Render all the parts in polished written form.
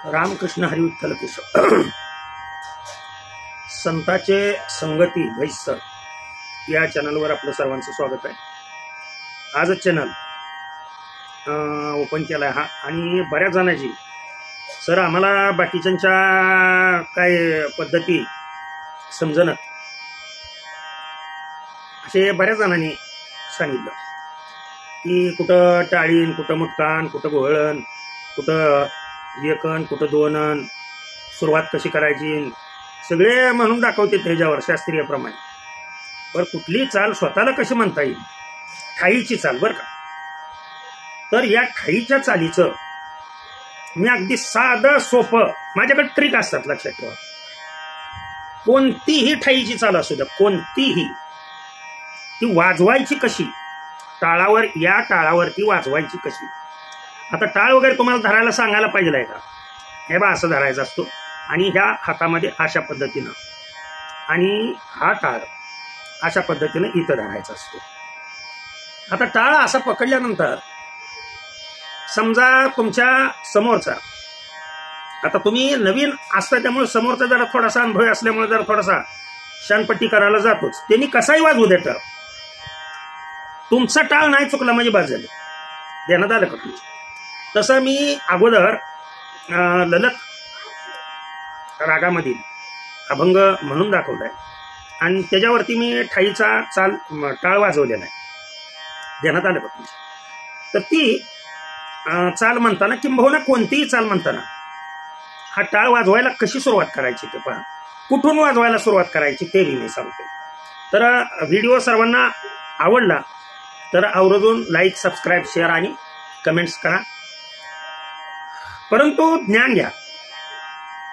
रामकृष्ण हरी विठ्ठल केशव. संताचे संगती भैसर या चॅनलवर आपलं सर्वांचं स्वागत आहे. आजच चॅनल ओपन केला हा आणि बऱ्याच जणांची सर आम्हाला बाकीच्यांच्या काय पद्धती समजणं असे बऱ्याच जणांनी सांगितलं की कुठं टाळीन, कुठं मुटकान, कुठं घोळण, कुठं एकन, कुठं दोनन, सुरुवात कशी करायची सगळे म्हणून दाखवते त्याच्यावर शास्त्रीयप्रमाणे. बरं कुठली चाल स्वतःला कशी म्हणता येईल, ठाईची चाल बरं का. तर या ठाईच्या चालीचं मी अगदी साधं सोपं माझ्याकडे ट्रिक असतात लक्षात ठेवा. कोणतीही ठाईची चाल असू द्या, कोणतीही ती वाजवायची कशी, टाळावर या टाळावरती वाजवायची कशी. आता टाळ वगैरे तुम्हाला धरायला सांगायला पाहिजे का. हे बा असं धरायचा असतो आणि ह्या हातामध्ये अशा पद्धतीनं आणि हा टाळ अशा पद्धतीनं इथं धरायचा असतो. आता टाळ असा पकडल्यानंतर समजा तुमच्या समोरचा, आता तुम्ही नवीन असता त्यामुळे समोरचा जरा थोडासा अनुभव असल्यामुळे जरा थोडासा शानपट्टी करायला जातोच. त्यांनी कसाही वाजवू देत, तुमचा टाळ नाही चुकला म्हणजे बाद झाले. देण्यात आलं का तुमचं. तसं मी अगोदर ललक रागामधील अभंग म्हणून दाखवलाय आणि त्याच्यावरती मी ठाईचा टाळ वाजवलेला आहे. देण्यात आलं का तुमचं. तर ती चाल म्हणताना किंबहुना कोणतीही चाल म्हणताना हा टाळ वाजवायला कशी सुरुवात करायची ते पहा, कुठून वाजवायला सुरुवात करायची ते मी सांगतो. तर व्हिडिओ सर्वांना आवडला तर आवर्जून लाईक, सबस्क्राईब, शेअर आणि कमेंट्स करा. परंतु ज्ञान घ्या.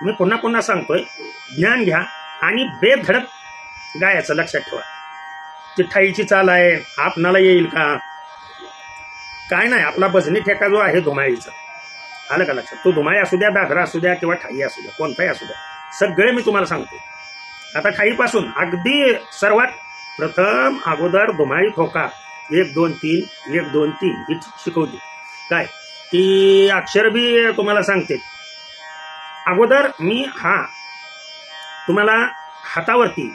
मी पुन्हा पुन्हा सांगतोय, ज्ञान घ्या आणि बेधडक गायचं लक्षात ठेवा. ती ठाईची चाल आहे, आपणाला येईल का काय नाही. आपला भजनी ठेका जो आहे धुमाळीचा, आलं का लक्षात. तो धुमाळी असू द्या, दादरा असू द्या किंवा ठाई असू द्या, कोणताही असू द्या, सगळे मी तुम्हाला सांगतो. आता ठाईपासून अगदी सर्वात प्रथम अगोदर धुमाळी ठोका 1 2 3 1 2 3 ही शिकवते. काय ती अक्षर बी तुम्हाला सांगते. अगोदर मी हा तुम्हाला हातावरती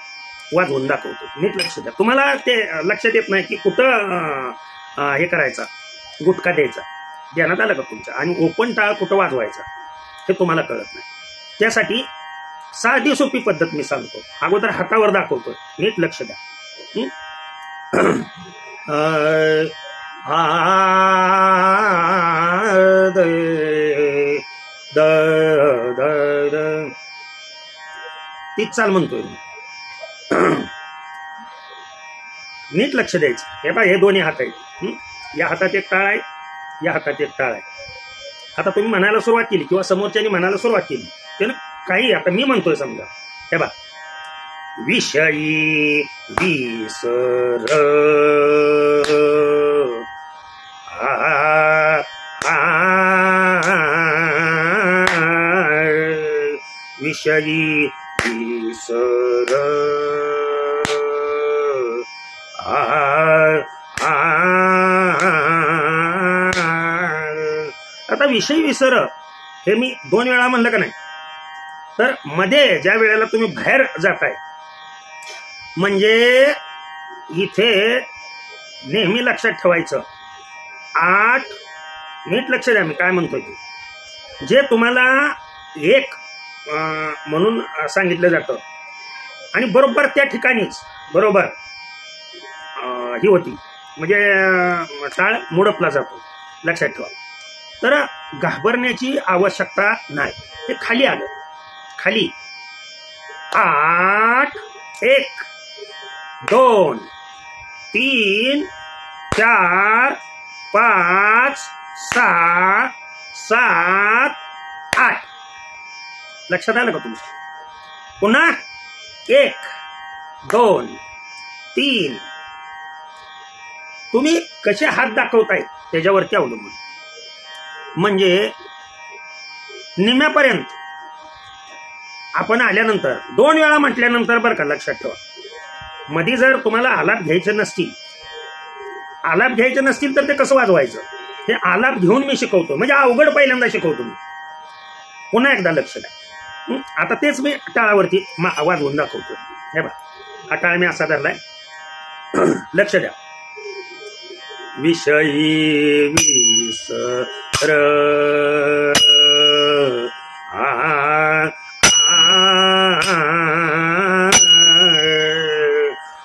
वाजवून दाखवतो, नीट लक्ष द्या. तुम्हाला ते लक्षात येत नाही की कुठं हे करायचा, गुटखा द्यायचा. ध्यानात आलं का तुमच्या. आणि ओपन टाळ कुठं वाजवायचा हे तुम्हाला कळत नाही. त्यासाठी साधी सोपी पद्धत मी सांगतो. अगोदर हातावर दाखवतो, नीट लक्ष द्या. तीच चाल म्हणतोय मी. नीट लक्ष द्यायचं. हे बघा, हे दोन्ही हात आहेत. या हातात एक टाळ आहे, या हातात एक टाळ आहे. आता तुम्ही म्हणायला सुरुवात केली किंवा समोरच्यानी म्हणायला सुरुवात केली त्यानं काही, आता मी म्हणतोय समजा, हे बा विषयी विसर विषयी विसर आता विषयी विसर हे मी 2 वेळा म्हणलं का नाही. तर मध्ये ज्या वेळेला तुम्ही बाहेर जाताय म्हणजे इथे नेहमी लक्षात ठेवायचं 8, नीट लक्ष द्या मी काय म्हणतोय ते. जे तुम्हाला 1 म्हणून सांगितलं जातं आणि बरोबर त्या ठिकाणीच बरोबर ही होती म्हणजे टाळ मुडपला जातो, लक्षात ठेवा. तर घाबरण्याची आवश्यकता नाही. ते खाली आलं, खाली 8 1 2 3 4 5 6 7 8 लक्षात आलं का तुमचं. पुन्हा 1 2 3 तुम्ही कसे हात दाखवताय त्याच्यावरती अवलंबून. म्हणजे निम्यापर्यंत आपण आल्यानंतर 2 वेळा म्हटल्यानंतर बरं का लक्षात ठेवा. मध्ये जर तुम्हाला आलाप घ्यायचे नसतील तर ते कसं वाजवायचं हे आलाप घेऊन मी शिकवतो. म्हणजे अवघड पहिल्यांदा शिकवतो मी. पुन्हा एकदा लक्ष द्या. आता तेच मी टाळावरती वाजवून दाखवतो. हे बा, हा टाळ मी असा धरलाय. लक्ष द्या. विषयी विसर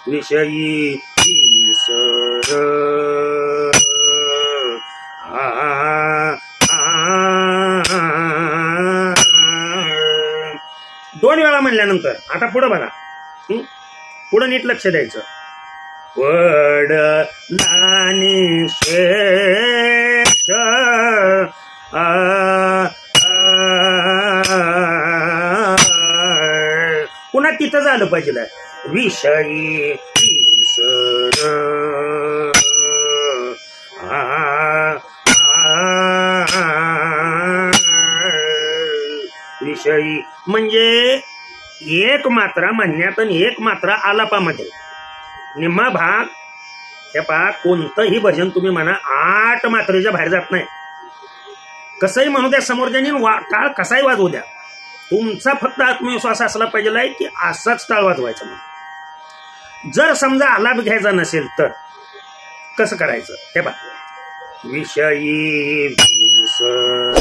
विषयी विसर दोन वेळा म्हणल्यानंतर आता पुढं बघा. पुढं नीट लक्ष द्यायचं. वडलानी शेष पुन्हा तिथं झालं पाहिजे. विषयी विसर विषयी म्हणजे एक मात्रा म्हणण्यात आणि एक मात्रा आलापामध्ये निम्मा भाग. हे पहा, कोणतंही भजन तुम्ही म्हणा 8 मात्रेच्या बाहेर जात नाही. कसंही म्हणू द्या, समोरच्यानी टाळ कसाही वाजवू द्या, तुमचा फक्त आत्मविश्वास असला पाहिजे की असाच टाळ वाजवायचा. म्हणून जर समजा आलाप घ्यायचा नसेल तर कसं करायचं. हे पहा, विषयी विसर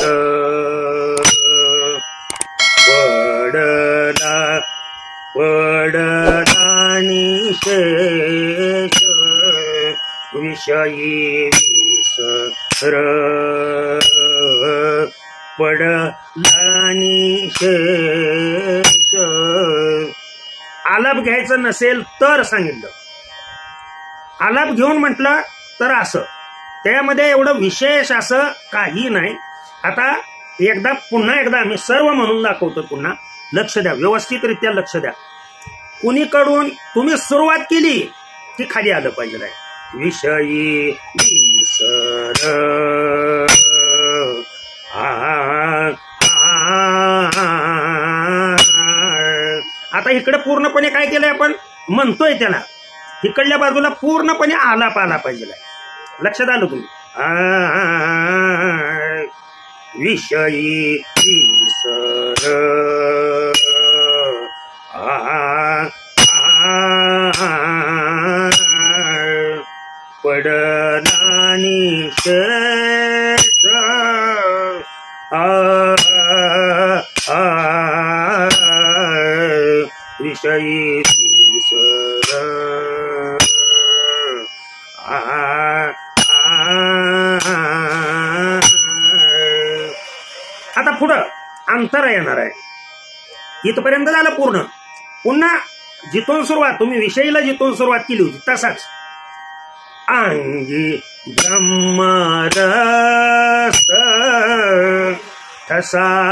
वडला वडलानी शेष विषयी विसर वडलानी शेष. आलाप घ्यायचं नसेल तर सांगितलं. आलाप घेऊन म्हटलं तर असं, त्यामध्ये एवढं विशेष असं काही नाही. आता पुन्हा एकदा आम्ही सर्व म्हणून दाखवतो. पुन्हा लक्ष द्या, व्यवस्थितरित्या लक्ष द्या. कुणीकडून तुम्ही सुरुवात केली की खाली आलं पाहिजे. विषयी विसर आता इकडे पूर्णपणे काय केलंय आपण म्हणतोय त्याला, इकडल्या बाजूला पूर्णपणे आलाप आला पाहिजे. लक्षात आलं तुम्ही. विषयी विसर पडलानी शेष विषयी विसर आता पुढं अंतर येणार आहे. इथपर्यंत झालं पूर्ण. पुन्हा जिथून सुरुवात, तुम्ही विषयीला जिथून सुरुवात केली होती तसाच. अंगी ब्रह्मरस ठसा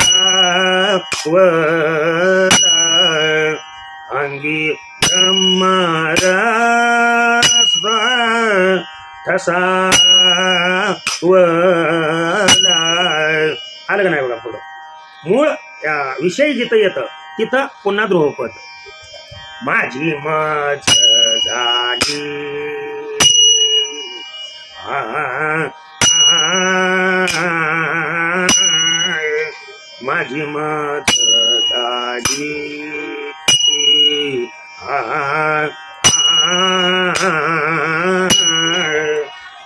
वला अंगी ब्रह्मरस ठसा वला. आलं का नाही बघा. पुढं मूळ विषय जिथं येतं तिथं पुन्हा ध्रुवपद. माझी मज झाली माझी मज झाली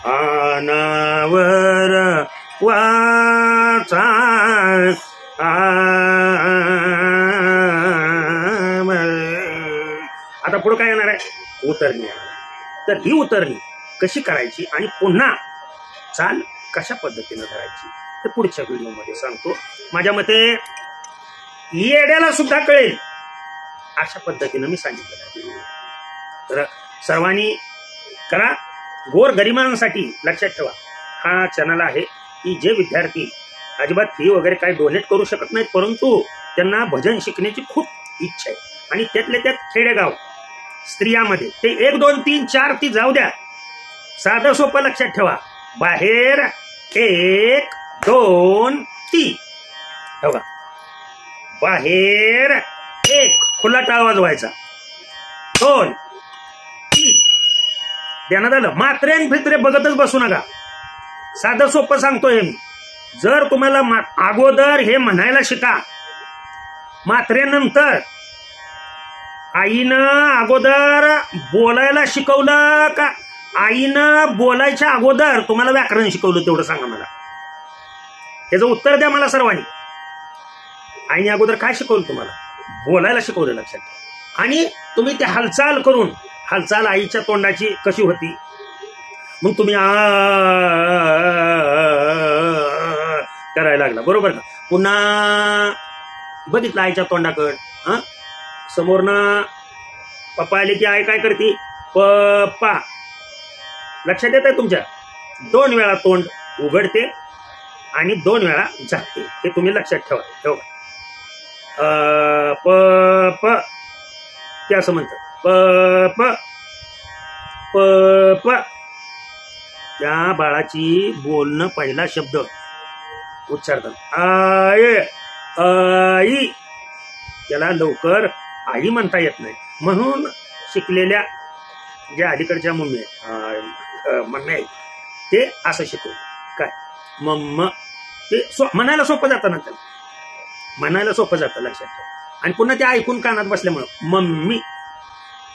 अनावर वाचा आता पुढे काय येणार आहे. उतरणी येणार. तर ही उतरणी कशी करायची आणि पुन्हा चाल कशा पद्धतीने करायची ते पुढच्या व्हिडिओमध्ये सांगतो. माझ्या मते येड्याला सुद्धा कळेल अशा पद्धतीने मी सांगितलं. तर सर्वांनी करा. गोर गरिबांसाठी लक्षात ठेवा, हा चॅनल आहे की जे विद्यार्थी अजिबात फी वगैरे काय डोनेट करू शकत नाहीत, परंतु त्यांना भजन शिकण्याची खूप इच्छा आहे. आणि त्यातल्या त्यात खेडेगाव स्त्रियामध्ये ते 1 2 3 4 ती जाऊ द्या. साधं सोपं लक्षात ठेवा. बाहेर 1 2 3 बघा. बाहेर 1 खुला टाळ वाजवायचा. 2 3 ध्यानात आलं. मात्रे आणि फित्रे बघतच बसू नका. साधं सोपं सांगतोय मी. जर तुम्हाला अगोदर हे म्हणायला शिका, मात्रेनंतर आईनं अगोदर बोलायला शिकवलं का आईनं बोलायच्या अगोदर तुम्हाला व्याकरण शिकवलं तेवढं सांगा मला. त्याचं उत्तर द्या मला सर्वांनी. आईने अगोदर काय शिकवलं तुम्हाला? बोलायला शिकवलं लक्षात. आणि तुम्ही ते हालचाल करून, हालचाल आईच्या तोंडाची कशी होती, मग तुम्ही करायला लागला बरोबर का. पुन्हा बघितलं आईच्या तोंडाकड, समोरनं पप्पा आले की आई काय करते? पप्पा. लक्षात येत आहे तुमच्या? 2 वेळा तोंड उघडते आणि 2 वेळा झाकते. हे तुम्ही लक्षात ठेवा. प ते असं म्हणतात प. त्या बाळाची बोलणं पहिला शब्द उच्चारतात आय, आई. त्याला लवकर आई म्हणता येत नाही, म्हणून शिकलेल्या ज्या अलीकडच्या मम्मी मम्मी आहेत ते असं शिकवलं काय मम्मा. ते म्हणायला सोपं जातं ना, त्याला म्हणायला सोपं जातं लक्षात ठेवा. आणि पुन्हा ते ऐकून कानात बसल्यामुळं मम्मी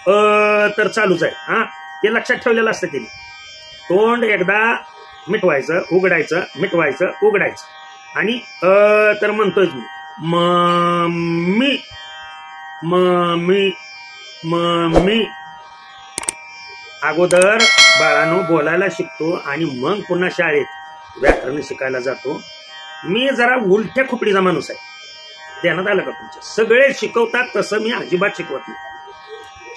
तर चालूच आहे. ते लक्षात ठेवलेलं असतं तिने. तोंड एकदा मिटवायचं, उघडायचं, मिटवायचं, उघडायचं. आणि तर म्हणतोय मी मम्मी मम्मी मम्मी. अगोदर बाळानो बोलायला शिकतो आणि मग पुन्हा शाळेत व्याकरण शिकायला जातो. मी जरा उलट्या खुपडीचा माणूस आहे. ध्यानात आलं का तुमच्या? सगळे शिकवतात तसं मी अजिबात शिकवत नाही.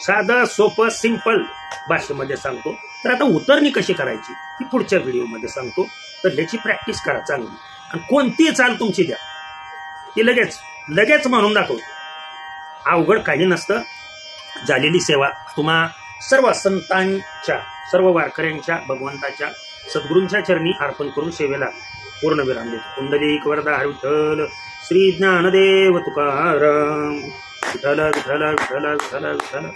साधं सोपं सिंपल भाषेमध्ये सांगतो. तर आता उतरणी कशी करायची ती पुढच्या व्हिडिओमध्ये सांगतो. तर ह्याची प्रॅक्टिस करा चांगली, आणि कोणती चाल तुमची द्या ती लगेच म्हणून दाखवतो. अवघड काही नसतं. झालेली सेवा तुम्हा सर्व संतांच्या, सर्व वारकऱ्यांच्या, भगवंताच्या, सद्गुरूंच्या चरणी अर्पण करून सेवेला पूर्णविराम देतो. कुंडलिक वरदा हरी विठ्ठल, श्री ज्ञानदेव तुकाराम. विठ्ठल विठ्ठल विठ्ठल विठ्ठल विठ्ठल.